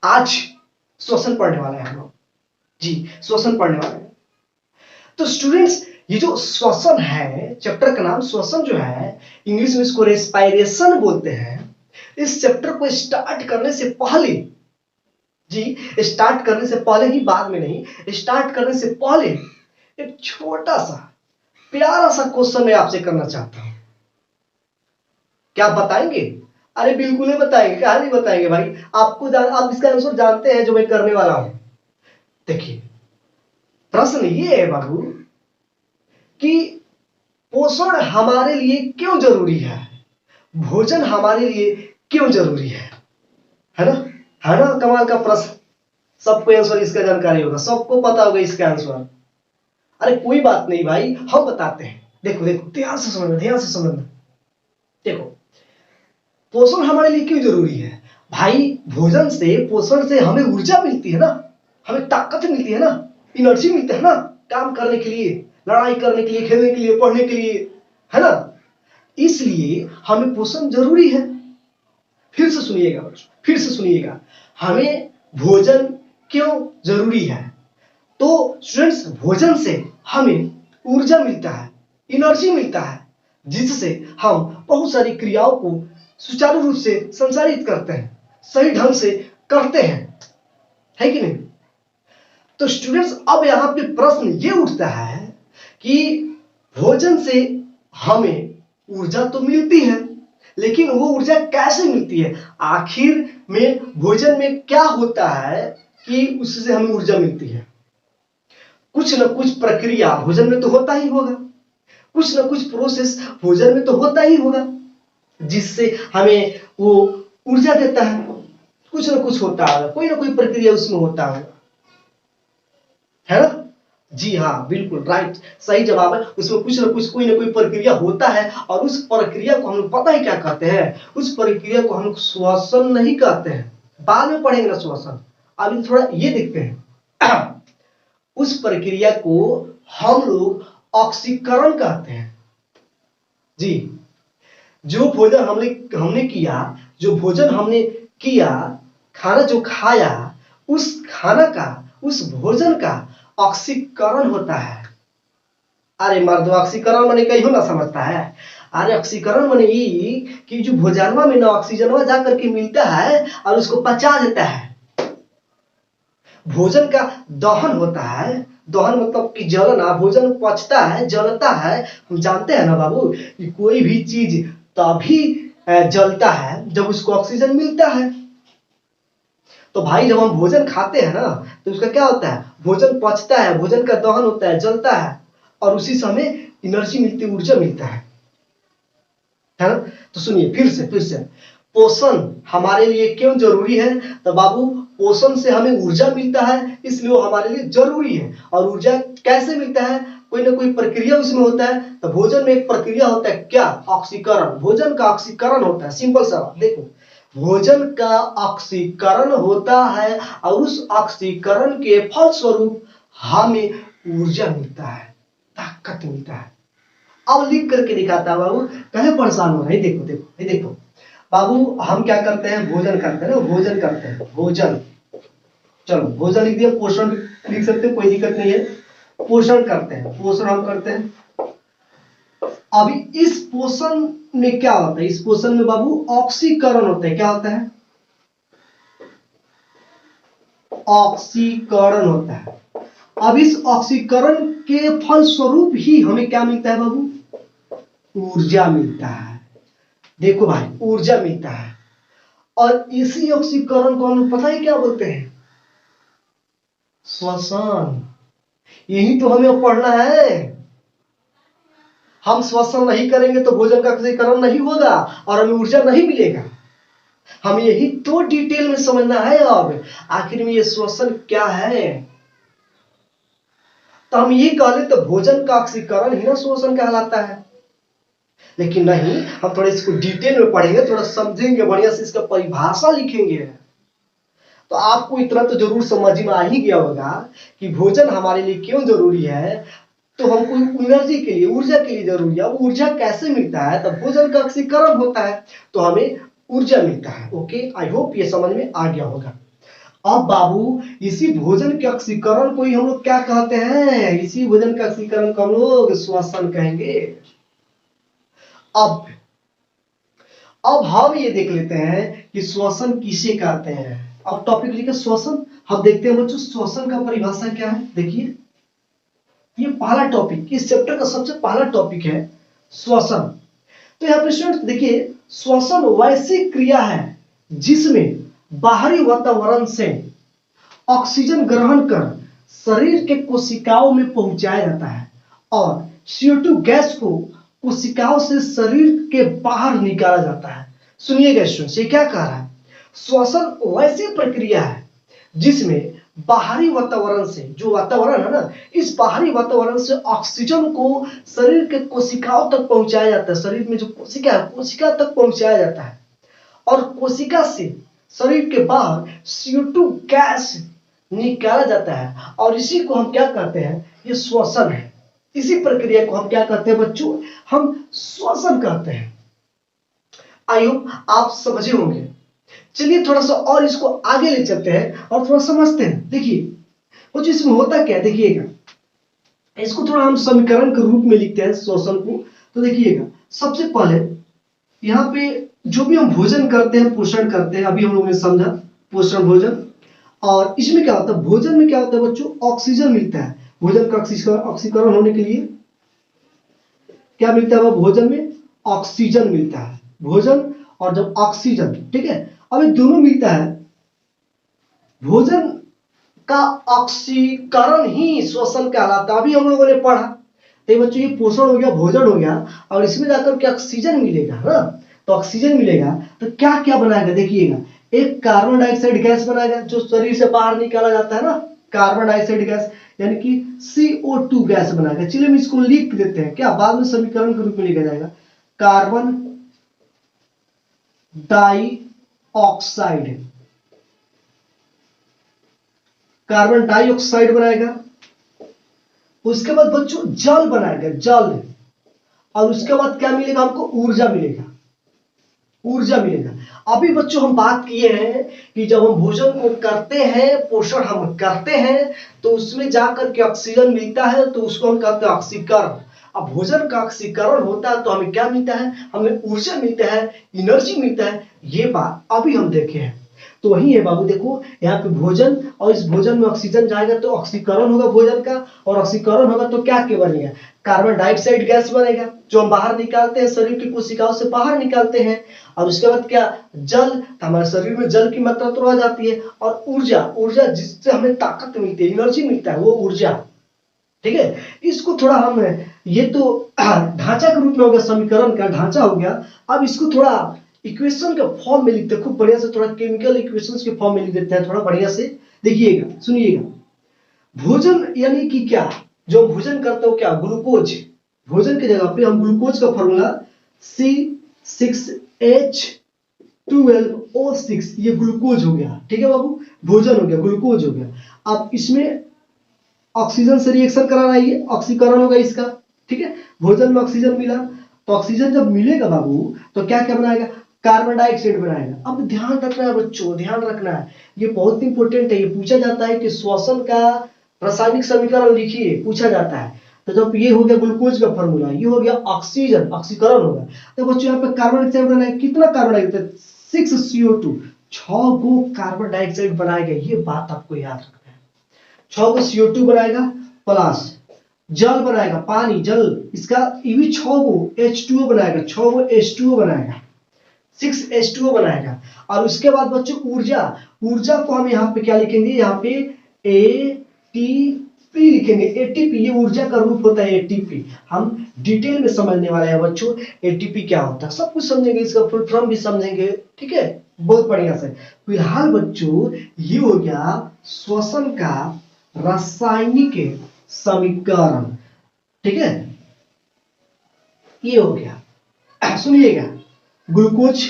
आज श्वसन पढ़ने वाले हैं हम लोग। जी, श्वसन पढ़ने वाले हैं। तो स्टूडेंट्स, ये जो श्वसन है, चैप्टर का नाम श्वसन जो है, इंग्लिश में इसको रेस्पायरेशन बोलते हैं। इस चैप्टर को स्टार्ट करने से पहले, जी स्टार्ट करने से पहले ही, बाद में नहीं, स्टार्ट करने से पहले एक छोटा सा प्यारा सा क्वेश्चन मैं आपसे करना चाहता हूं। क्या आप बताएंगे? अरे बिल्कुल ही बताएंगे, क्या नहीं बताएंगे भाई। आप इसका आंसर जानते हैं जो मैं करने वाला हूं। देखिए, प्रश्न ये है बाबू कि पोषण हमारे लिए क्यों जरूरी है, भोजन हमारे लिए क्यों जरूरी है ना? है ना? कमाल का प्रश्न। सबको आंसर इसका जानकारी होगा, सबको पता होगा इसका आंसर। अरे कोई बात नहीं भाई, हम बताते हैं। देखो देखो, ध्यान से समझना, ध्यान से समझना। देखो, पोषण हमारे लिए क्यों जरूरी है भाई? भोजन से, पोषण से हमें ऊर्जा मिलती है ना, हमें ताकत मिलती है ना, एनर्जी मिलती है ना, काम करने के लिए, लड़ाई करने के लिए, खेलने के लिए, पढ़ने के लिए, है ना? इसलिए हमें पोषण जरूरी है। फिर से सुनिएगा बच्चों, फिर से सुनिएगा, हमें भोजन क्यों जरूरी है? तो स्टूडेंट्स, भोजन से हमें ऊर्जा मिलता है, एनर्जी मिलता है, जिससे हम बहुत सारी क्रियाओं को सुचारू रूप से संचालित करते हैं, सही ढंग से करते हैं, है कि नहीं? तो स्टूडेंट्स, अब यहां पे प्रश्न ये उठता है कि भोजन से हमें ऊर्जा तो मिलती है, लेकिन वो ऊर्जा कैसे मिलती है? आखिर में भोजन में क्या होता है कि उससे हमें ऊर्जा मिलती है? कुछ न कुछ प्रक्रिया भोजन में तो होता ही होगा, कुछ न कुछ प्रोसेस भोजन में तो होता ही होगा, जिससे हमें वो ऊर्जा देता है। कुछ न कुछ होता है, कोई ना कोई प्रक्रिया उसमें होता है ना? जी हाँ, बिल्कुल राइट, सही जवाब है। उसमें कुछ न कुछ, कोई ना कोई प्रक्रिया होता है, और उस प्रक्रिया को हम लोग पता है क्या कहते हैं? उस प्रक्रिया को हम लोग श्वसन नहीं कहते हैं, बाद में पढ़ेंगे ना श्वसन। अभी थोड़ा ये देखते हैं। उस प्रक्रिया को हम लोग ऑक्सीकरण कहते हैं। जी, जो भोजन हमने किया, जो भोजन हमने किया, खाना जो खाया, उस खाना का, उस भोजन का ऑक्सीकरण होता है। अरे मर्द, ऑक्सीकरण माने कहीं ना समझता है? अरे ऑक्सीकरण माने ये कि जो भोजनवा में ना ऑक्सीजनवा जाकर के मिलता है और उसको पचा देता है। भोजन का दहन होता है। दहन मतलब कि जलना, भोजन पचता है, जलता है। हम जानते हैं ना बाबू कि कोई भी चीज तभी जलता है जब उसको ऑक्सीजन मिलता है। तो भाई, जब हम भोजन खाते हैं ना, तो उसका क्या होता है? भोजन पचता है, भोजन का दहन होता है, जलता है, और उसी से हमें एनर्जी मिलती है, ऊर्जा मिलता है ना? तो सुनिए फिर से, पोषण हमारे लिए क्यों जरूरी है? तो बाबू, पोषण से हमें ऊर्जा मिलता है, इसलिए वो हमारे लिए जरूरी है। और ऊर्जा कैसे मिलता है? कोई ना कोई प्रक्रिया उसमें होता है। तो भोजन में एक प्रक्रिया होता है, क्या? ऑक्सीकरण। भोजन का ऑक्सीकरण होता है। सिंपल सा देखो, भोजन का ऑक्सीकरण होता है, और उस ऑक्सीकरण के फलस्वरूप हमें ऊर्जा मिलता है, ताकत मिलता है। अब लिख करके दिखाता है बाबू, कहे परेशान हो रहे? देखो देखो, ये देखो बाबू, हम क्या करते हैं? भोजन करते हैं ना, भोजन करते हैं, भोजन। चलो भोजन लिख दिया, पोषण लिख सकते हो, कोई दिक्कत नहीं है। पोषण करते हैं, पोषण हम करते हैं। अभी इस पोषण में क्या होता है? इस पोषण में बाबू ऑक्सीकरण होता है। क्या होता है? ऑक्सीकरण होता है। अब इस ऑक्सीकरण के फलस्वरूप ही हमें क्या मिलता है बाबू? ऊर्जा मिलता है। देखो भाई, ऊर्जा मिलता है। और इसी ऑक्सीकरण को हम पता है क्या बोलते हैं? श्वसन। यही तो हमें पढ़ना है। हम श्वसन नहीं करेंगे तो भोजन का ऑक्सीकरण नहीं होगा और हमें ऊर्जा नहीं मिलेगा। हमें यही तो डिटेल में समझना है। अब आखिर में ये श्वसन क्या है? तो हम ये कह ले तो भोजन का ऑक्सीकरण ही ना श्वसन कहलाता है। लेकिन नहीं, हम थोड़ा इसको डिटेल में पढ़ेंगे, थोड़ा समझेंगे, बढ़िया से इसका परिभाषा लिखेंगे, तो आपको इतना तो जरूर समझ में आ ही गया होगा कि भोजन हमारे लिए क्यों जरूरी है। तो हमको एनर्जी के लिए, ऊर्जा के लिए जरूरी है। अब ऊर्जा कैसे मिलता है? तो भोजन का ऑक्सीकरण होता है, तो हमें ऊर्जा मिलता है। ओके, आई होप ये समझ में आ गया होगा। अब बाबू इसी भोजन के ऑक्सीकरण को ही हम लोग क्या कहते हैं, इसी भोजन का ऑक्सीकरण को हम लोग श्वसन कहेंगे। अब हम ये देख लेते हैं कि श्वसन किसे कहते हैं। अब टॉपिक लिखे श्वसन, हम देखते हैं बच्चों श्वसन का परिभाषा क्या है। देखिए ये पहला टॉपिक, इस चैप्टर का सबसे पहला टॉपिक है श्वसन। तो यहाँ पे स्टूडेंट देखिए, श्वसन वैसी क्रिया है जिसमें बाहरी वातावरण से ऑक्सीजन ग्रहण कर शरीर के कोशिकाओं में पहुंचाया जाता है और CO2 गैस को कोशिकाओं से शरीर के बाहर निकाला जाता है। सुनिएगा स्टूडेंट्स, ये क्या कह रहा है, श्वसन वैसी प्रक्रिया है जिसमें बाहरी वातावरण से, जो वातावरण है ना, इस बाहरी वातावरण से ऑक्सीजन को शरीर के कोशिकाओं तक पहुंचाया जाता है। शरीर में जो कोशिका है, कोशिका तक पहुंचाया जाता है और कोशिका से शरीर के बाहर CO2 गैस निकाला जाता है और इसी को हम क्या कहते हैं, ये श्वसन है। इसी प्रक्रिया को हम क्या कहते हैं बच्चों, हम श्वसन कहते हैं। आई होप आप समझे होंगे। चलिए थोड़ा सा और इसको आगे ले चलते हैं और थोड़ा समझते हैं। देखिए बच्चों इसमें होता क्या है, देखिएगा इसको थोड़ा हम समीकरण के रूप में लिखते हैं श्वसन को। तो देखिएगा सबसे पहले यहाँ पे जो भी हम भोजन करते हैं, पोषण करते हैं, अभी हम लोगों ने समझा पोषण भोजन। और इसमें क्या होता है, भोजन में क्या होता है बच्चों, ऑक्सीजन मिलता है। भोजन का ऑक्सीकरण होने के लिए क्या मिलता है, भोजन में ऑक्सीजन मिलता है। भोजन और जब ऑक्सीजन, ठीक है, अब ये दोनों मिलता है, भोजन का ऑक्सीकरण ही श्वसन कहलाता है। अभी हम लोगों ने पढ़ा, तो बच्चों ये पोषण हो गया, भोजन हो गया, और इसमें जाकर के ऑक्सीजन मिलेगा ना। तो ऑक्सीजन मिलेगा तो क्या क्या बनाएगा, देखिएगा एक कार्बन डाइऑक्साइड गैस बनाएगा जो शरीर से बाहर निकाला जाता है ना, कार्बन डाइऑक्साइड गैस यानी कि CO2 गैस बनाएगा। चलिए हम इसको लिख देते हैं, क्या बाद में समीकरण के रूप में लिखा जाएगा, कार्बन डाइऑक्साइड, कार्बन डाइऑक्साइड बनाएगा। उसके बाद बच्चों जल बनाएगा, जल, और उसके बाद क्या मिलेगा हमको, ऊर्जा मिलेगा, ऊर्जा मिलेगा। अभी बच्चों हम बात किए हैं कि जब हम भोजन को करते हैं, पोषण हम करते हैं, तो उसमें जाकर के ऑक्सीजन मिलता है, तो उसको हम कहते हैं ऑक्सीकरण। अब भोजन का ऑक्सीकरण होता है तो हमें क्या मिलता है, हमें ऊर्जा मिलता है, एनर्जी मिलता है। ये बात अभी हम देखे हैं। तो वही है बाबू, देखो यहाँ पे भोजन, और इस भोजन में ऑक्सीजन जाएगा तो ऑक्सीकरण होगा भोजन का, और ऑक्सीकरण होगा तो क्या क्या बनेगा, कार्बन डाइऑक्साइड गैस बनेगा जो हम बाहर निकालते हैं, शरीर की कोशिकाओं से बाहर निकालते हैं। और उसके बाद क्या, जल, तो हमारे शरीर में जल की मात्रा तो रह जाती है, और ऊर्जा, ऊर्जा जिससे हमें ताकत मिलती है, एनर्जी मिलता है, वो ऊर्जा, ठीक है। इसको थोड़ा हम, ये तो ढांचा के रूप में हो गया, समीकरण का ढांचा हो गया। अब इसको थोड़ा इक्वेशन के फॉर्म में लिखते हैं, खूब बढ़िया से, थोड़ा केमिकल इक्वेशंस के फॉर्म में लिख देते हैं, थोड़ा बढ़िया से। देखिएगा, सुनिएगा, भोजन यानी कि क्या, जो भोजन करते हो क्या, ग्लूकोज, भोजन की जगह पे हम ग्लूकोज का फॉर्मूला C6H12O6, ये ग्लूकोज हो गया, ठीक है बाबू, भोजन हो गया, ग्लूकोज हो गया। अब इसमें ऑक्सीजन से रिएक्शन करा रहा है, ये ऑक्सीकरण होगा इसका, ठीक है। भोजन में ऑक्सीजन मिला, तो ऑक्सीजन जब मिलेगा बाबू तो क्या क्या बनाएगा, कार्बन डाइऑक्साइड बनाएगा। अब ध्यान रखना है बच्चों, ध्यान रखना है, ये बहुत इंपॉर्टेंट है। ये पूछा जाता है कि श्वसन का रासायनिक समीकरण लिखिए, पूछा जाता है। तो जब ये हो गया ग्लूकोज का फॉर्मूला, ये हो गया ऑक्सीजन, ऑक्सीकरण होगा। तो बच्चों यहाँ पे कार्बन डाइऑक्साइड बनाएगा, कितना कार्बन डाइऑक्साइड, 6CO2, 6 गो कार्बन डाइऑक्साइड बनाएगा। ये बात आपको याद रखना है, 6 गो CO2 बनाएगा, प्लस जल बनाएगा, पानी, जल, इसका ये भी 6 गो H2O बनाएगा, 6 गो H2O बनाएगा, 6H2O बनाएगा। और उसके बाद बच्चों ऊर्जा, ऊर्जा को हम यहाँ पे क्या लिखेंगे, यहाँ पे ATP लिखेंगे, ATP, ये ऊर्जा का रूप होता है ATP। हम डिटेल में समझने वाले हैं बच्चों, ATP क्या होता है, सब कुछ समझेंगे, इसका फुल फॉर्म भी समझेंगे, ठीक है, बहुत बढ़िया से। फिलहाल बच्चों ये हो गया श्वसन का रासायनिक समीकरण, ठीक है, ये हो गया। सुनिएगा, ग्लूकोज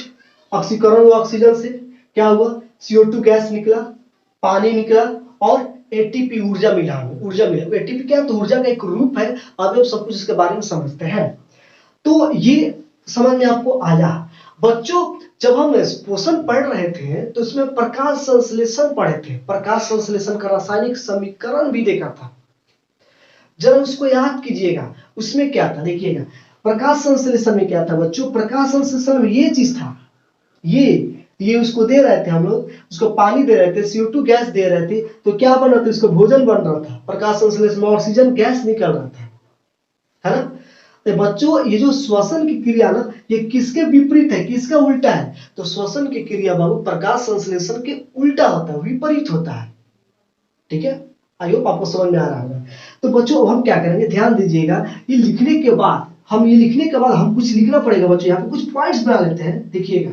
ऑक्सीकरण हुआ, ऑक्सीजन से क्या हुआ, CO2 गैस निकला, पानी निकला, और ATP ऊर्जा मिला, ऊर्जा मिला। ATP क्या है, तो ऊर्जा का एक रूप है। अब हम सब कुछ इसके बारे में समझते हैं। तो ये समझ में आपको आया। बच्चों जब हम पोषण पढ़ रहे थे तो इसमें प्रकाश संश्लेषण पढ़े थे, प्रकाश संश्लेषण का रासायनिक समीकरण भी देखा था, जरा उसको याद कीजिएगा। उसमें क्या था देखिएगा, प्रकाश संश्लेषण में क्या था बच्चों, प्रकाश संश्लेषण में ये चीज था, ये उसको दे रहे थे हम लोग, उसको पानी दे रहे थे, CO2 गैस दे रहे थे, तो क्या बन रहा था, उसको भोजन बन रहा था, प्रकाश संश्लेषण में ऑक्सीजन गैस निकल रहा था, है ना। तो बच्चों ये जो श्वसन की क्रिया ना, ये किसके विपरीत है, किसका उल्टा है, तो श्वसन की क्रिया बाबू प्रकाश संश्लेषण के उल्टा होता है, विपरीत होता है, ठीक है। आई होप आपको समझ में आ रहा होगा। तो बच्चों अब हम क्या करेंगे, ध्यान दीजिएगा, ये लिखने के बाद हम कुछ लिखना पड़ेगा बच्चों, यहाँ पे कुछ पॉइंट्स बना लेते हैं, देखिएगा,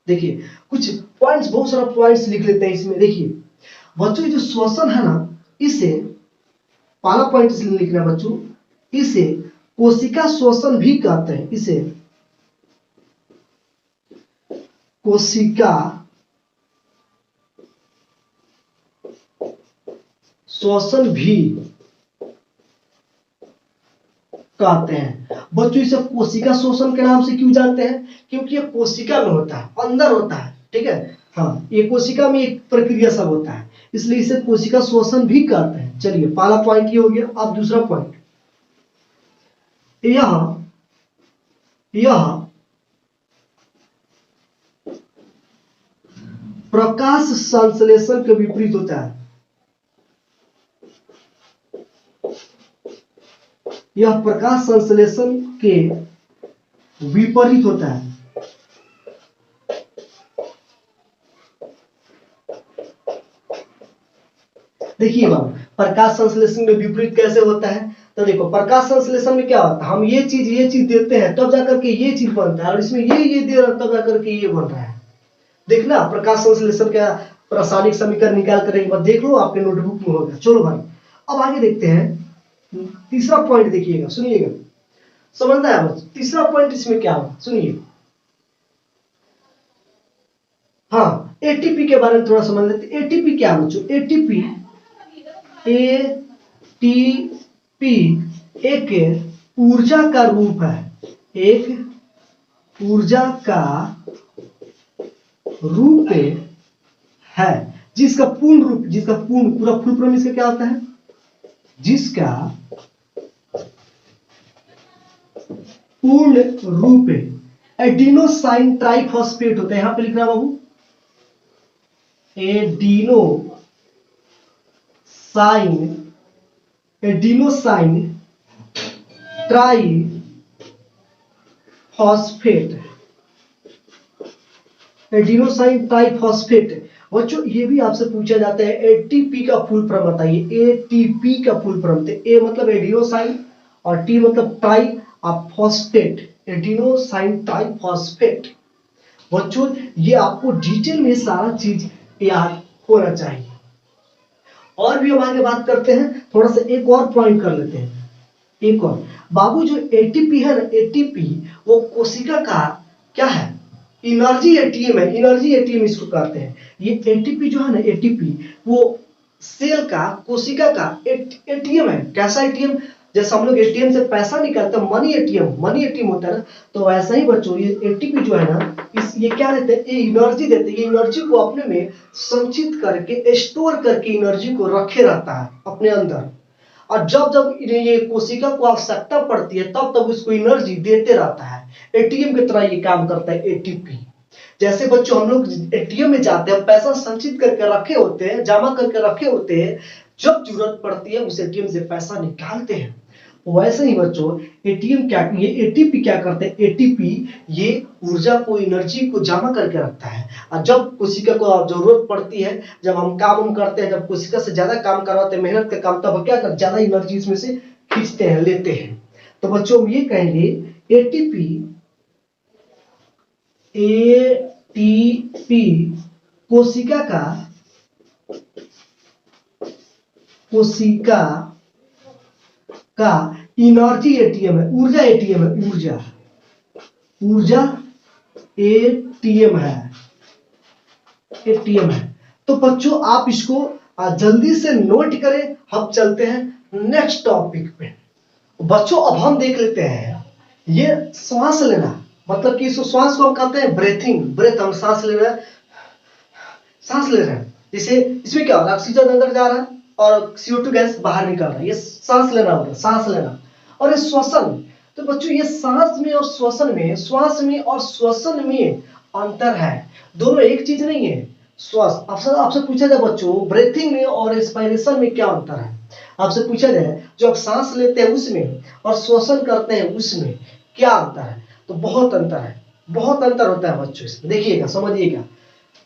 देखिए कुछ पॉइंट्स, बहुत सारा पॉइंट्स लिख लेते हैं इसमें। देखिए बच्चों जो श्वसन है ना, इसे पहला पॉइंट इसलिए लिखना है बच्चों, इसे कोशिका श्वसन भी कहते हैं, इसे कोशिका श्वसन भी कहते हैं। बच्चों इसे कोशिका श्वसन के नाम से क्यों जानते हैं, क्योंकि ये कोशिका में होता है, अंदर होता है, ठीक है। हाँ, ये कोशिका में एक प्रक्रिया सब होता है, इसलिए इसे कोशिका श्वसन भी कहते हैं। चलिए पहला पॉइंट ये हो गया। अब दूसरा पॉइंट, यह प्रकाश संश्लेषण के विपरीत होता है, यह प्रकाश संश्लेषण के विपरीत होता है। देखिए बाबू, प्रकाश संश्लेषण में विपरीत कैसे होता है, तो देखो प्रकाश संश्लेषण में क्या होता है, हम ये चीज देते हैं तब जाकर के ये चीज बनता है, और इसमें ये दे रहा है तब जाकर के ये बन रहा है। देखना प्रकाश संश्लेषण का रासायनिक समीकरण निकाल कर एक बार देख लो, आपके नोटबुक में होगा। चलो भाई अब आगे देखते हैं, तीसरा पॉइंट देखिएगा, सुनिएगा, समझना है बस। तीसरा पॉइंट इसमें क्या होगा सुनिए, हाँ एटीपी के बारे में थोड़ा समझ लेते। एटीपी क्या बच्चों, एटीपी एक ऊर्जा का रूप है, एक ऊर्जा का रूप है, जिसका पूरा फुल फॉर्म इसका क्या होता है, जिसका पूर्ण रूप एडिनोसाइन ट्राइफॉस्फेट होता है। यहां पे लिखना बाबू, एडिनोसाइन ट्राइफॉस्फेट, एडिनोसाइन ट्राइफॉस्फेट। बच्चों ये भी आपसे पूछा जाता है, एटीपी का फुल फॉर्म बताइए, एटीपी का फुल फॉर्म। ए मतलब एडिनोसाइन और टी मतलब ट्राई और फॉस्फेट, एडिनोसाइन ट्राइफॉस्फेट। बच्चों ये आपको डिटेल में सारा चीज याद होना चाहिए। और भी हम आगे बात करते हैं, थोड़ा सा एक और पॉइंट कर लेते हैं, एक और बाबू। जो एटीपी है ना, एटीपी वो कोशिका का क्या है, एनर्जी एटीएम है, एनर्जी एटीएम इसको कहते हैं। ये एटीपी जो है ना, एटीपी वो सेल का, कोशिका का एटीएम है। कैसा एटीएम, जैसे हम लोग एटीएम से पैसा निकालते हैं, मनी एटीएम होता है ना, तो वैसा ही बच्चों ये एटीपी जो है ना, ये क्या देते हैं, ये एनर्जी देते हैं। ये एनर्जी को अपने में संचित करके, स्टोर करके एनर्जी को रखे रहता है अपने अंदर, और जब जब ये कोशिका को आवश्यकता पड़ती है तब तब उसको एनर्जी देते रहता है। एटीएम की तरह ये काम करता है एटीपी। जैसे बच्चों हम लोग एटीएम में जाते हैं, पैसा संचित करके रखे होते हैं, जमा करके रखे होते हैं, जब जरूरत पड़ती है उस एटीएम से पैसा निकालते हैं। वैसे ही बच्चों एटीएम क्या, ये एटीपी क्या करते हैं, एटीपी ये ऊर्जा को, एनर्जी को जमा करके रखता है, और जब कोशिका को जरूरत पड़ती है, जब हम काम करते हैं, जब कोशिका से ज्यादा काम करवाते हैं, मेहनत का काम, तब क्या कर ज्यादा एनर्जी इसमें से खींचते हैं, लेते हैं। तो बच्चों हम ये कहेंगे एटीपी कोशिका का एनर्जी एटीएम है, ऊर्जा एटीएम है, ऊर्जा एटीएम है। तो बच्चों आप इसको जल्दी से नोट करें। हम चलते हैं नेक्स्ट टॉपिक पे। बच्चों अब हम देख लेते हैं ये श्वास लेना, मतलब कि इस श्वास को हम कहते हैं ब्रेथिंग। ब्रेथ, हम सांस ले रहे हैं, सांस ले रहे हैं। जैसे इसमें क्या हो रहा है, ऑक्सीजन अंदर जा रहा है और CO2 गैस बाहर निकल रहा है, ये सांस लेना होता है, सांस लेना। और ये श्वसन, तो बच्चों ये सांस में और श्वसन में, श्वास में और श्वसन में अंतर है, दोनों एक चीज नहीं है। श्वास, आपसे पूछा जाए बच्चों ब्रेथिंग में और एक्सपायरेशन में क्या अंतर है, आपसे पूछा जाए जो आप सांस लेते हैं उसमें और श्वसन करते हैं उसमें क्या अंतर है, तो बहुत अंतर है, बहुत अंतर होता है बच्चों इसमें। देखिएगा, समझिएगा।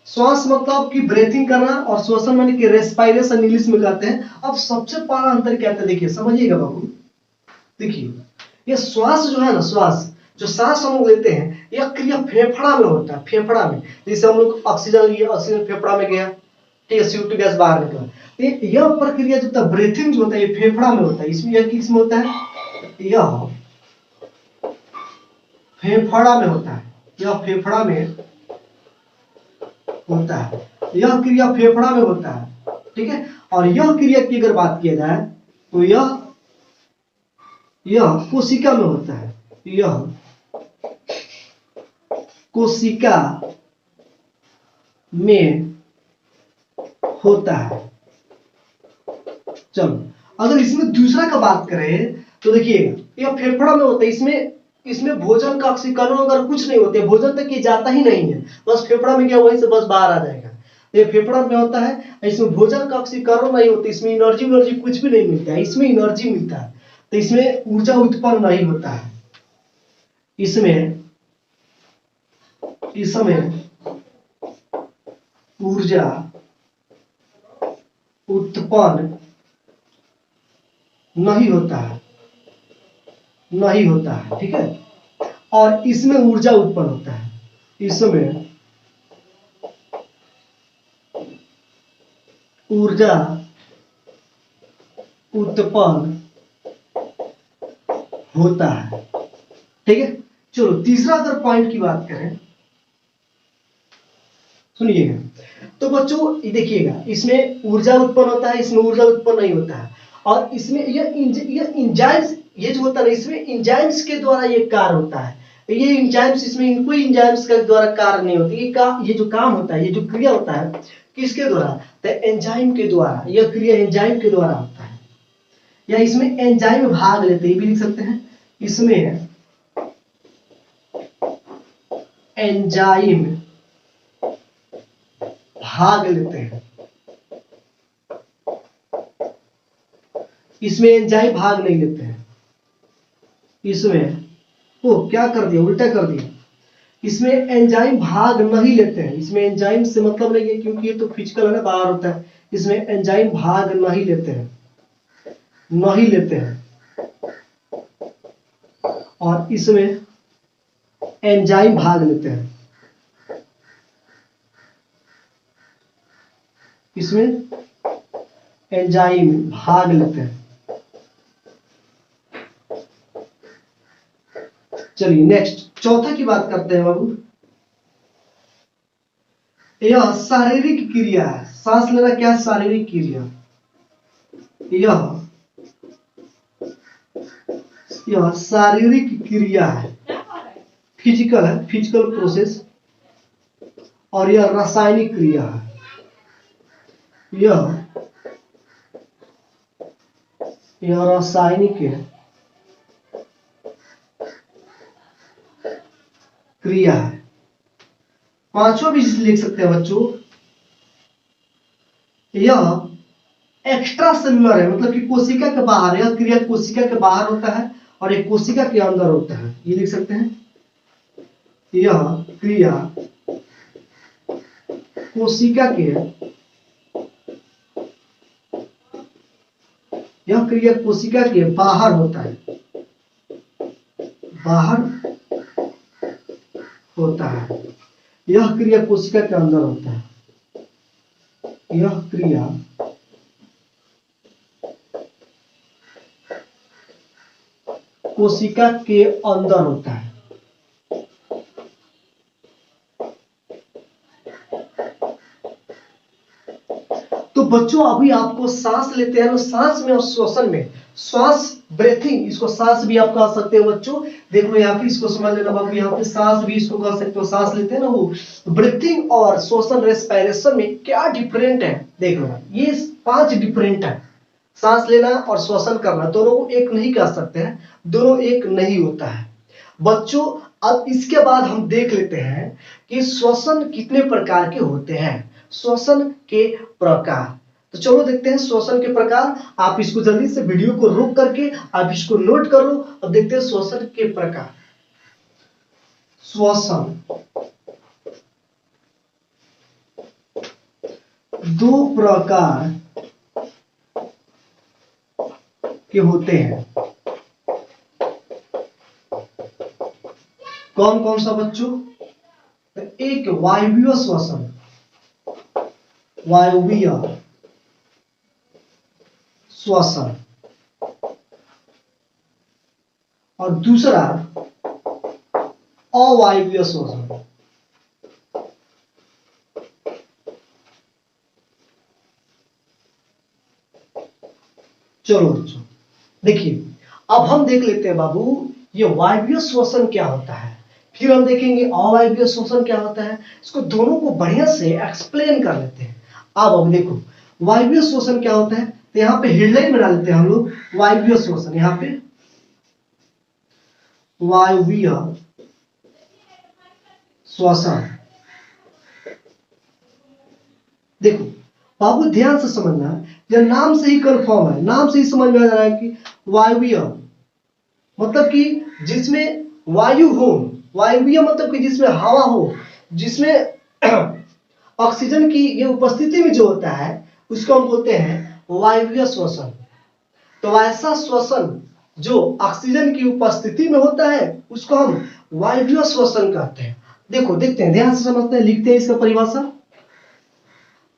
श्वास मतलब कि ब्रीथिंग करना और श्वसन माने कि रेस्पिरेशन इंग्लिश में कहते हैं। अब सबसे बड़ा अंतर क्या है, देखिए समझिएगा बाबू। देखिए ये श्वास जो है ना, श्वास जो सांस हम लोग लेते हैं, यह क्रिया फेफड़ा में होता है, फेफड़ा में। जैसे हम लोग ऑक्सीजन लिए, ऑक्सीजन फेफड़ा में गया, ठीक है, CO2 गैस बाहर निकला। यह प्रक्रिया जो होता है ब्रीथिंग जो होता है, ये फेफड़ा में होता है। इसमें यह किस में होता है, यह फेफड़ा में होता है, यह फेफड़ा में होता है, यह क्रिया फेफड़ा में होता है, ठीक है। और यह क्रिया की अगर बात किया जाए तो यह कोशिका में होता है, यह कोशिका में होता है। चलो अगर इसमें दूसरा का बात करें तो देखिएगा, यह फेफड़ा में होता है, इसमें भोजन का ऑक्सीकरण अगर कुछ नहीं होता है, भोजन तक ये जाता ही नहीं है, बस फेफड़ा में गया वहीं से बस बाहर आ जाएगा। ये फेफड़ा में होता है, इसमें भोजन का ऑक्सीकरण नहीं होता, इसमें एनर्जी कुछ भी नहीं मिलता है, इसमें एनर्जी मिलता है, तो इसमें ऊर्जा उत्पन्न नहीं होता है, इसमें ऊर्जा उत्पन्न नहीं होता है, नहीं होता है, ठीक है। और इसमें ऊर्जा उत्पन्न होता है, इसमें ऊर्जा उत्पन्न होता है, ठीक है। चलो तीसरा अगर पॉइंट की बात करें, सुनिएगा, तो बच्चों देखिएगा, इसमें ऊर्जा उत्पन्न होता है, इसमें ऊर्जा उत्पन्न नहीं होता है। और इसमें यह एंजाइम्स, ये जो होता है इसमें एंजाइम्स के द्वारा ये कार्य होता है। ये एंजाइम्स, इसमें कोई एंजाइम्स के द्वारा कार्य नहीं होती, ये जो काम होता है, ये जो क्रिया होता है किसके द्वारा, तो एंजाइम के द्वारा, यह क्रिया एंजाइम के द्वारा होता है, या इसमें एंजाइम भाग लेते हैं, ये भी लिख सकते हैं, इसमें एंजाइम भाग लेते हैं, इसमें एंजाइम भाग नहीं लेते हैं, इसमें क्या कर दिया, उल्टा कर दिया, इसमें एंजाइम भाग नहीं लेते हैं, इसमें एंजाइम से मतलब नहीं है क्योंकि ये तो फिजिकल है ना, बाहर होता है, इसमें एंजाइम भाग नहीं लेते हैं, नहीं लेते हैं। और इसमें एंजाइम भाग लेते हैं, इसमें एंजाइम भाग लेते हैं। चलिए नेक्स्ट, चौथा की बात करते हैं बाबू। यह शारीरिक क्रिया है, सांस लेना क्या शारीरिक क्रिया, यह शारीरिक क्रिया है, फिजिकल है, फिजिकल प्रोसेस। और यह रासायनिक क्रिया है, यह रासायनिक क्रिया है। पांचवा भी लिख सकते हैं बच्चों, यह एक्स्ट्रा सेलुलर है, मतलब कि कोशिका के बाहर, यह क्रिया कोशिका के बाहर होता है और एक कोशिका के अंदर होता है, ये लिख सकते हैं, यह क्रिया कोशिका के बाहर होता है, बाहर होता है, यह क्रिया कोशिका के अंदर होता है, यह क्रिया कोशिका के अंदर होता है। तो बच्चों अभी आपको सांस लेते हैं, सांस में और श्वसन में, श्वास ब्रेथिंग, इसको सांस भी आप कह सकते हो बच्चों। देखो यहाँ पे इसको समझ लेना बाबू, यहाँ पे सांस भी इसको कह सकते हो, सांस लेते हैं ना वो। ब्रीथिंग और श्वसन रेस्पिरेशन में क्या डिफरेंट है देख लो, ये 5 डिफरेंट है। सांस लेना और श्वसन करना दोनों को एक नहीं कह सकते हैं, दोनों एक नहीं होता है बच्चों। अब इसके बाद हम देख लेते हैं कि श्वसन कितने प्रकार के होते हैं, श्वसन के प्रकार। तो चलो देखते हैं श्वसन के प्रकार। आप इसको जल्दी से वीडियो को रोक करके आप इसको नोट कर लो और देखते हैं श्वसन के प्रकार। श्वसन 2 प्रकार के होते हैं। कौन कौन सा बच्चों? एक वायवीय श्वसन, वायवीय श्वसन, और दूसरा अवायवीय श्वसन। चलो बच्चों देखिए, अब हम देख लेते हैं बाबू ये वायवीय श्वसन क्या होता है, फिर हम देखेंगे अवायवीय श्वसन क्या होता है। इसको दोनों को बढ़िया से एक्सप्लेन कर लेते हैं। अब देखो वायवीय श्वसन क्या होता है, तो यहाँ पे हेडलाइन बना लेते हैं हम लोग, वायवीय श्वसन। यहाँ पे वायवीय श्वसन, देखो बाबू ध्यान से समझना, जब नाम से ही कंफर्म है, नाम से ही समझ में आ रहा है कि वायवीय मतलब कि जिसमें वायु हो, वायवीय मतलब कि जिसमें हवा हो, जिसमें ऑक्सीजन की ये उपस्थिति में जो होता है उसको हम बोलते हैं वायवीय श्वसन। तो ऐसा श्वसन जो ऑक्सीजन की उपस्थिति में होता है उसको हम वायवीय श्वसन कहते हैं। देखो देखते हैं, ध्यान से समझते हैं, लिखते हैं इसका परिभाषा।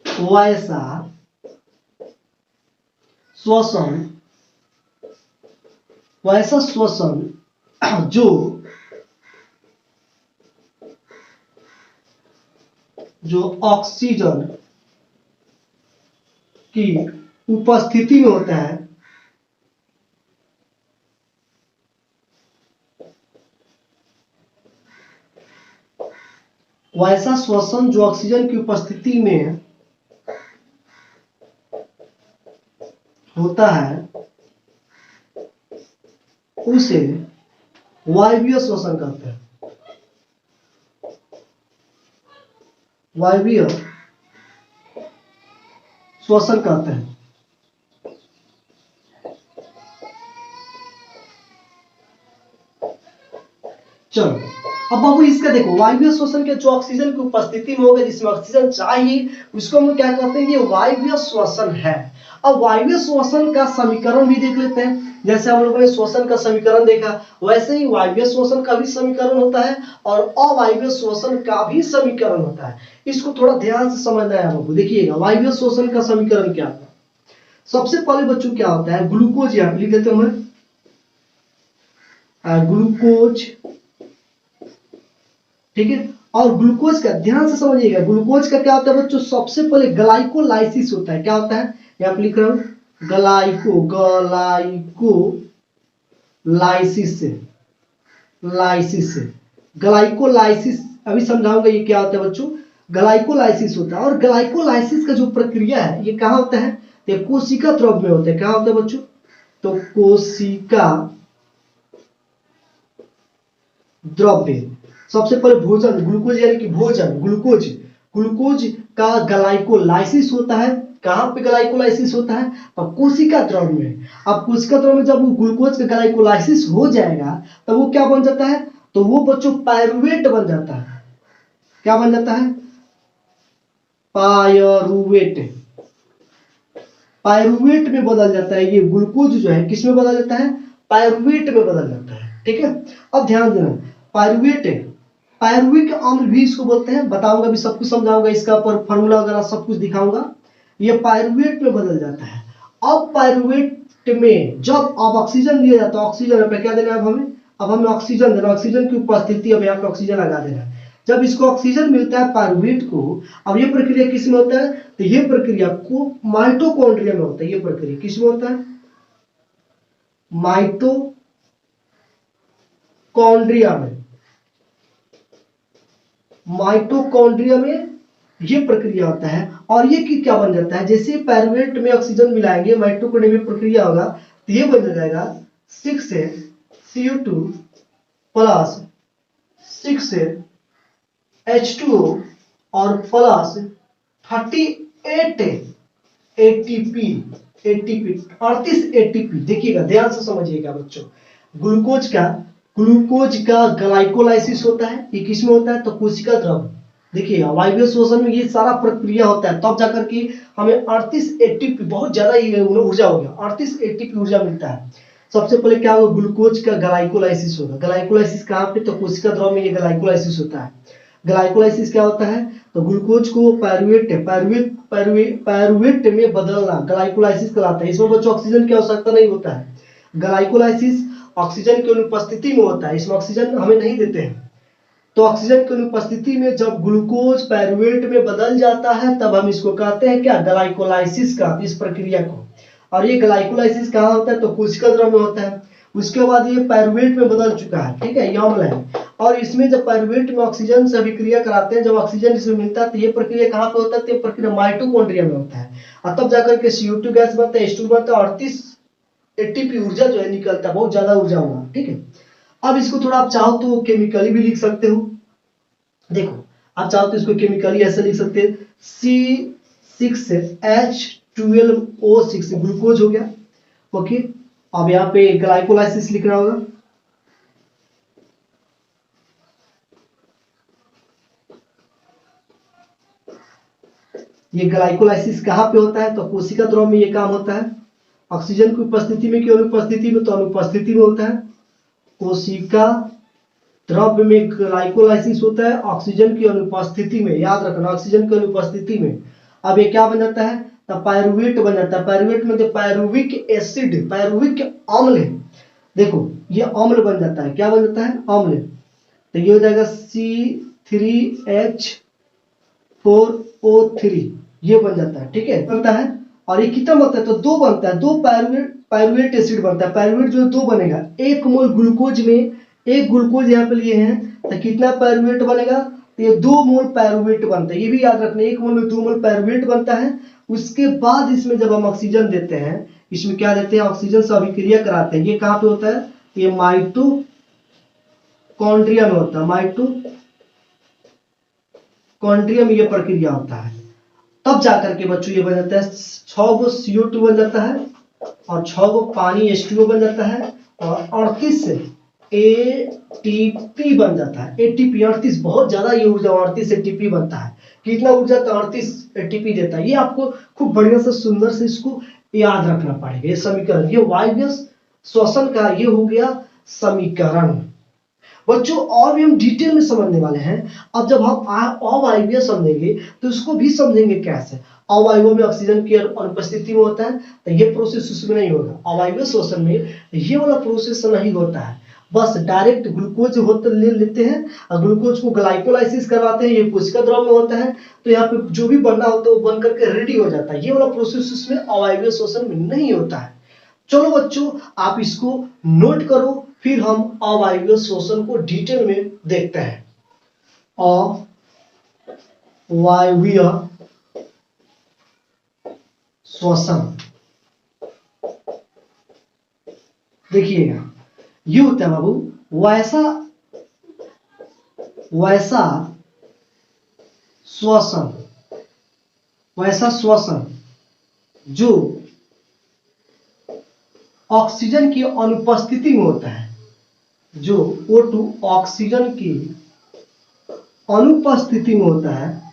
वैसा श्वसन, वैसा श्वसन जो ऑक्सीजन की उपस्थिति में होता है, वैसा श्वसन जो ऑक्सीजन की उपस्थिति में होता है उसे वायवीय श्वसन कहते हैं। वायवीय श्वसन कहते हैं। चलो अब बाबू इसका देखो, वायवीय श्वसन के जो ऑक्सीजन की उपस्थिति में होगा, जिसमें ऑक्सीजन चाहिए, उसको हम क्या कहते हैं, ये वायवीय श्वसन है। अब वायवीय श्वसन का समीकरण भी देख लेते हैं। जैसे हम लोगों ने श्वसन का समीकरण देखा, वैसे ही वायवीय श्वसन का भी समीकरण होता है और अवायवीय श्वसन का भी समीकरण होता है। इसको थोड़ा ध्यान से समझना है बाबू। देखिएगा वायवीय श्वसन का समीकरण क्या होता है। सबसे पहले बच्चों क्या होता है, ग्लूकोज, यहाँ लिख देते हैं ग्लूकोज, ठीक है। और ग्लूकोज का ध्यान से समझिएगा, ग्लूकोज का क्या होता है बच्चों, सबसे पहले ग्लाइकोलाइसिस होता है। क्या होता है, यहाँ पे लिख रहा हूं ग्लाइकोलाइसिस अभी समझाऊंगा ये क्या होता है बच्चों। ग्लाइकोलाइसिस होता है, और ग्लाइकोलाइसिस का जो प्रक्रिया है ये कहाँ होता है, ये कोशिका द्रव में होता है। क्या होता है बच्चों, तो कोशिका द्रव में सबसे पहले भोजन, ग्लूकोज यानी कि भोजन, ग्लूकोज का ग्लाइकोलाइसिस होता है। कहां पे ग्लाइकोलाइसिस होता है, अब कोशिका द्रव में। अब कोशिका द्रव में जब ग्लूकोज का ग्लाइकोलाइसिस हो जाएगा तब वो क्या बन जाता है, तो वो बच्चों पायरुवेट बन जाता है। क्या बन जाता है, पायरुवेट में बदल जाता है। ये ग्लूकोज जो है किस में बदल जाता है, पायरुवेट में बदल जाता है, ठीक है। अब ध्यान देना, पायरुविक अम्ल भी इसको बोलते हैं। बताऊंगा भी, सब कुछ समझाऊंगा, इसका पर फॉर्मूला वगैरह सब कुछ दिखाऊंगा। ये पायरुवेट में बदल जाता है। अब पायरुवेट में जब अब ऑक्सीजन दिया जाता है, ऑक्सीजन पे क्या देना है अब हमें ऑक्सीजन देना, ऑक्सीजन की उपस्थिति, अब यहाँ पे ऑक्सीजन लगा देना। जब इसको ऑक्सीजन मिलता है पायरुवेट को, अब ये प्रक्रिया किस में होता है, तो ये प्रक्रिया को माइटोकॉन्ड्रिया में होता है। ये प्रक्रिया किस में होता है, माइटोकॉन्ड्रिया में ये प्रक्रिया होता है। और ये कि क्या बन जाता है, जैसे पायरुवेट में ऑक्सीजन मिलाएंगे माइटोकॉन्ड्रिया में प्रक्रिया होगा तो ये बन जाएगा 6CO2 प्लस 6H2O और प्लस 38 एटीपी 38 एटीपी। देखिएगा, ध्यान से समझिएगा बच्चों, ग्लूकोज का ग्लाइकोलाइसिस होता है, ये किसमें होता है, तो कोशिका द्रव। देखिएगा, वायवीय श्वसन में ये सारा प्रक्रिया होता है, तब जाकर के हमें 38 एटीपी, बहुत ज्यादा ये ऊर्जा हो गया, 38 एटीपी ऊर्जा मिलता है। सबसे पहले क्या होगा, ग्लूकोज का ग्लाइकोलाइसिस होगा। ग्लाइकोलाइसिस कहाँ पे, तो कोशिका द्रव में ये ग्लाइकोलाइसिस होता है। ग्लाइकोलाइसिस क्या होता है, तो ग्लूकोज को पायरुवेट में बदलना ग्लाइकोलाइसिस कहलाता है। इसमें बच्चों ऑक्सीजन की आवश्यकता नहीं होता है। ग्लाइकोलाइसिस ऑक्सीजन की अनुपस्थिति में होता है, इसमें ऑक्सीजन हमें नहीं देते हैं। तो ऑक्सीजन की अनुपस्थिति में जब ग्लूकोज पायरुवेट में बदल जाता है तब हम इसको कहते हैं क्या, ग्लाइकोलाइसिस का, इस प्रक्रिया को। और ये ग्लाइकोलाइसिस कहाँ होता है, तो कोशिका द्रव में होता है। उसके बाद ये पायरुवेट में बदल चुका है, ठीक है, ये अम्ल है। और इसमें जब पायरुवेट में ऑक्सीजन से अभिक्रिया कराते हैं, जब ऑक्सीजन इसमें मिलता है तो ये प्रक्रिया कहाँ पे होता है, तो ये प्रक्रिया माइटोकॉन्ड्रिया में होता है। और तब जाकर के CO2 गैस बनता है, H2 बनता है, 38 एटीपी ऊर्जा जो है निकलता है, बहुत ज्यादा ऊर्जा होगा, ठीक है। अब इसको थोड़ा आप चाहो तो केमिकली भी लिख सकते हो। देखो, आप चाहो तो इसको केमिकली ऐसे लिख सकते हैं, C6H12O6 ग्लूकोज हो गया, ओके। अब यहाँ पे ग्लाइकोलाइसिस लिखना होगा, ये ग्लाइकोलाइसिस कहाँ पे होता है, तो कोशिका द्रव में ये काम होता है। ऑक्सीजन की उपस्थिति में, की अनुपस्थिति में, तो अनुपस्थिति में होता है। कोशिका द्रव में ग्लाइकोलाइसिस होता है ऑक्सीजन की अनुपस्थिति में, याद रखना, ऑक्सीजन की अनुपस्थिति में। अब ये क्या बन जाता है, तो पायरुवेट बन जाता है। पायरुवेट में तो पायरुविक एसिड, पायरुविक अम्ल है। देखो, ये अम्ल बन जाता है, क्या बन जाता है, अम्ल। तो ये हो जाएगा C3H4O3, ये बन जाता है, ठीक है, बनता है। और ये कितना बनता है, तो 2 बनता है, 2 पायरुवेट एसिड बनता है। पायरुवेट जो 2 बनेगा, 1 मोल ग्लूकोज में, एक ग्लूकोज यहाँ पे लिए हैं, तो कितना पायरुवेट बनेगा, तो ये 2 मोल पायरुवेट बनता है। ये भी याद रखना, 1 मोल में 2 मोल पायरुवेट बनता है। उसके बाद इसमें जब हम ऑक्सीजन देते हैं, इसमें क्या देते हैं, ऑक्सीजन से अभिक्रिया कराते हैं। ये कहाँ पे होता है, ये माइटोकॉन्ड्रिया में होता है। माइटोकॉन्ड्रिया में ये प्रक्रिया होता है। तब जाकर के बच्चों ये बन जाता है, 6 गो CO2 बन जाता है और 6 गो पानी H2O बन जाता है और 38 एटीपी बन जाता है। एटीपी 38, बहुत ज्यादा ये ऊर्जा, 38 एटीपी बनता है। कितना ऊर्जा, तो 38 एटीपी देता है। ये आपको खूब बढ़िया से सुंदर से इसको याद रखना पड़ेगा, ये समीकरण। ये वायवीय श्वसन का ये हो गया समीकरण। बच्चों और भी हम डिटेल में समझने वाले हैं। अब जब हम अवायवीय समझेंगे तो इसको भी समझेंगे कैसे। अवायवीय में ऑक्सीजन की अनुपस्थिति में होता है, तो ये प्रोसेस उसमें नहीं होगा। अवायवीय श्वसन में ये वाला प्रोसेस नहीं होता है, बस डायरेक्ट ग्लूकोज होते ले लेते हैं और ग्लूकोज को ग्लाइकोलाइसिस करवाते हैं। ये कोशिका द्रव में होता है, तो यहाँ पे जो भी बनना होता है वो बन करके रेडी हो जाता है। ये वाला प्रोसेस उसमें अवायवीय श्वसन में नहीं होता है। चलो बच्चों, आप इसको नोट करो, फिर हम अवायवीय श्वसन को डिटेल में देखते हैं। अवायवीय श्वसन, देखिएगा, ये होता है बाबू वैसा श्वसन जो ऑक्सीजन की अनुपस्थिति में होता है, जो O2 ऑक्सीजन की अनुपस्थिति में होता है,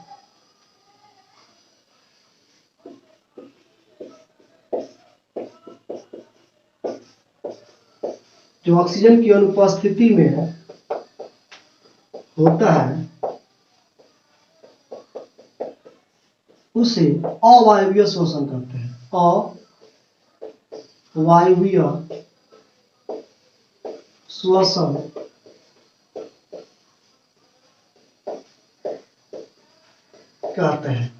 जो ऑक्सीजन की अनुपस्थिति में होता है, उसे अवायवीय श्वसन कहते हैं। अवायवीय श्वसन कहते हैं।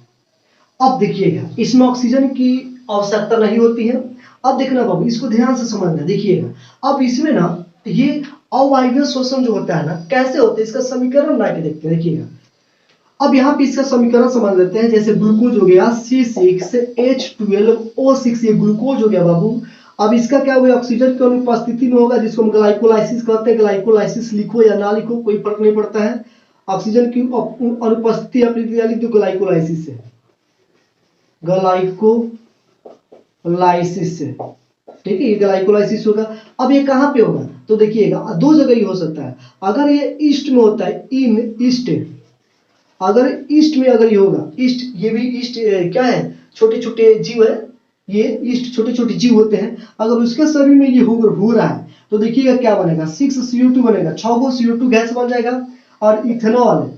अब देखिएगा, इसमें ऑक्सीजन की आवश्यकता नहीं होती है। अब देखना बाबू, इसको ध्यान से समझना, देखिएगा। अब इसमें ना ये अवायवीय श्वसन जो होता है ना, कैसे होता है इसका समीकरण बना के देखते हैं, देखिएगा। अब यहाँ पे इसका समीकरण समझ लेते हैं। जैसे ग्लूकोज हो गया C6H12O6, ये ग्लूकोज हो गया बाबू। अब इसका क्या हुआ, ऑक्सीजन की अनुपस्थिति में होगा, जिसको हम ग्लाइकोलाइसिस कहते हैं। ग्लाइकोलाइसिस लिखो या ना लिखो कोई फर्क नहीं पड़ता है, ऑक्सीजन की अनुपस्थिति अपनी लिख दो ग्लाइकोलाइसिस से, ग्लाइकोलाइसिस से, ठीक है। ये ग्लाइकोलाइसिस होगा। अब ये कहाँ पे होगा, तो देखिएगा दो जगह ही हो सकता है। अगर ये ईस्ट में होता है, इन ईस्ट, अगर ईस्ट में अगर ये होगा, ईस्ट, ये भी ईस्ट क्या है, छोटे छोटे जीव है, ये ईस्ट छोटे छोटे जीव होते हैं। अगर उसके शरीर में ये हो रहा है तो देखिएगा क्या बनेगा, 6CO2 बनेगा, 6 CO2 गैस बन जाएगा, और इथेनॉल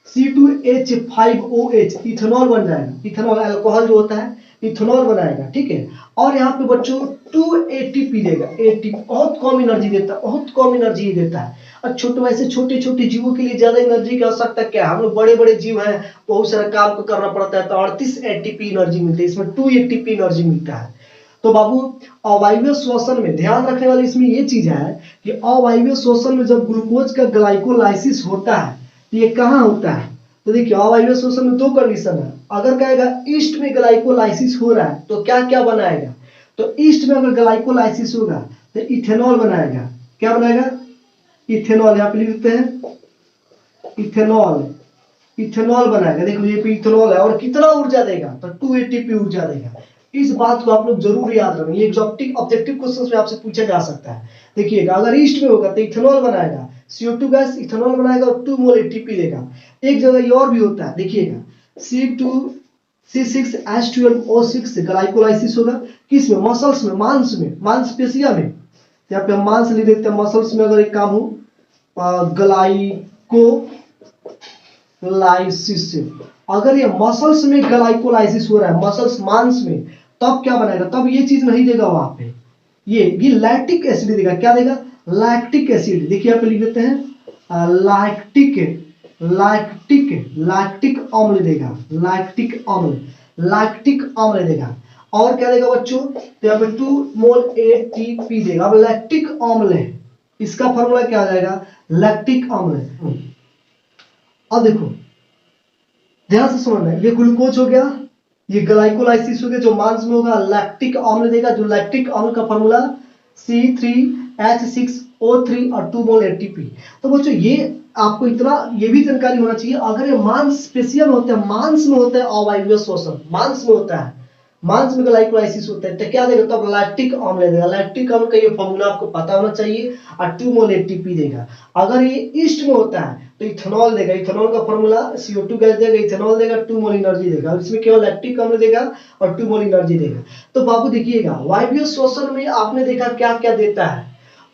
C2H5OH इथेनॉल बन जाएगा। इथेनॉल अल्कोहल जो होता है, इथेनॉल बनाएगा, ठीक है। और यहाँ पे बच्चों 2 ATP देगा। ATP बहुत कम एनर्जी देता है, बहुत कम एनर्जी देता है। और वैसे छोटे छोटे जीवों के लिए ज्यादा एनर्जी की आवश्यकता क्या है, हम लोग बड़े बड़े जीव हैं, बहुत सारा काम को करना पड़ता है, तो 38 ATP एनर्जी मिलती है, इसमें 2 ATP एनर्जी मिलता है। तो बाबू अवायवीय श्वसन में ध्यान रखने वाली इसमें ये चीज है कि अवायवीय श्वसन में जब ग्लूकोज का ग्लाइकोलाइसिस होता है तो ये कहाँ होता है, तो देखिए अवायवीय श्वसन में दो कंडीशन है। अगर कहेगा ईस्ट में ग्लाइकोलाइसिस हो रहा है तो क्या क्या बनाएगा, तो ईस्ट में अगर ग्लाइकोलाइसिस होगा तो इथेनॉल बनाएगा। क्या बनाएगा, इथेनॉल, यहाँ पे लिख देते हैं इथेनॉल, इथेनॉल बनाएगा। देखो ये पे इथेनॉल है, और कितना ऊर्जा देगा, तो 2 ATP ऊर्जा देगा। इस बात को आप लोग जरूर याद रखें, ये ऑब्जेक्टिव क्वेश्चन में आपसे पूछा जा सकता है। देखिएगा अगर ईस्ट में होगा तो इथेनॉल बनाएगा, CO2 गैस इथेनॉल बनाएगा और 2 मोल ATP देगा। एक जगह ये और भी होता है, देखिएगा C6H12O6 ग्लाइकोलाइसिस होगा, किसमें, मसल्स में, मांसपेशिया में। यहाँ पे हम मांस लिख देते हैं, मसल्स में अगर एक काम हो ग्लाइकोलाइसिस से, अगर ये मसल्स में ग्लाइकोलाइसिस हो रहा है, मसल्स मांस में, तब क्या बनाएगा, तब ये चीज नहीं देगा वहां पे, ये लैक्टिक एसिड देगा। क्या देगा, लैक्टिक एसिड। देखिए यहाँ पे लिख देते हैं लैक्टिक अम्ल देगा, लैक्टिक अम्ल देगा। और क्या देगा बच्चों, तो यहाँ पे 2 मोल ATP देगा। अब लैक्टिक अम्ल है, इसका फॉर्मूला क्या आ जाएगा, लैक्टिक अम्ल। अब देखो ध्यान से समझना है, ये ग्लूकोज हो गया, ये ग्लाइकोलाइसिस हो गया जो मांस में होगा, लैक्टिक अम्ल देगा, जो लैक्टिक अम्ल का फॉर्मूला C3H6O3 और 2 मोल ATP। तो बच्चों ये आपको इतना ये भी जानकारी होना चाहिए, अगर ये मांसपेशिया में होता है, मांस में होता है अवायवीय श्वसन, मांस में होता है, मांस में ग्लाइकोलाइसिस होता है, तो क्या देगा, तब लैक्टिक अम्ल देगा। लैक्टिक अम्ल का ये फॉर्मूला आपको पता होना चाहिए, और 2 मोल ATP देगा। अगर ये ईस्ट में होता है तो इथेनॉल देगा, इथेनॉल का फॉर्मूला CO2 गैस देगा, इथेनॉल देगा, 2 मोल एनर्जी देगा। इसमें केवल लैक्टिक अम्ल देगा और 2 मोल एनर्जी देगा। तो बाबू देखिएगा वायवीय श्वसन में आपने देखा क्या क्या देता है,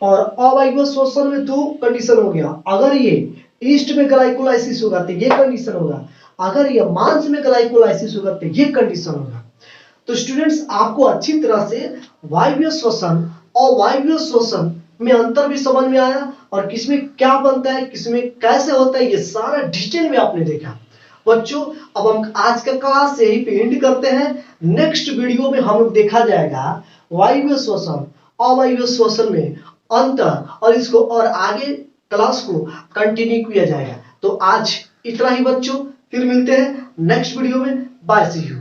और अवायवीय श्वसन में 2 कंडीशन हो गया। अगर ये ईस्ट में ग्लाइकोलाइसिस होगा तो ये कंडीशन होगा, अगर ये मांस में ग्लाइकोलाइसिस होगा तो ये कंडीशन होगा। तो स्टूडेंट्स आपको अच्छी तरह से वायवीय श्वसन और अवायवीय श्वसन में अंतर भी समझ में आया, और किसमें क्या बनता है, किसमें कैसे होता है, ये सारा डिटेल में आपने देखा। बच्चों अब हम आज का क्लास यहीं पे एंड करते हैं। नेक्स्ट वीडियो में हम लोग देखा जाएगा वायवीय श्वसन अवायवीय श्वसन में अंतर, और इसको और आगे क्लास को कंटिन्यू किया जाएगा। तो आज इतना ही बच्चों, फिर मिलते हैं नेक्स्ट वीडियो में। Bye, see you.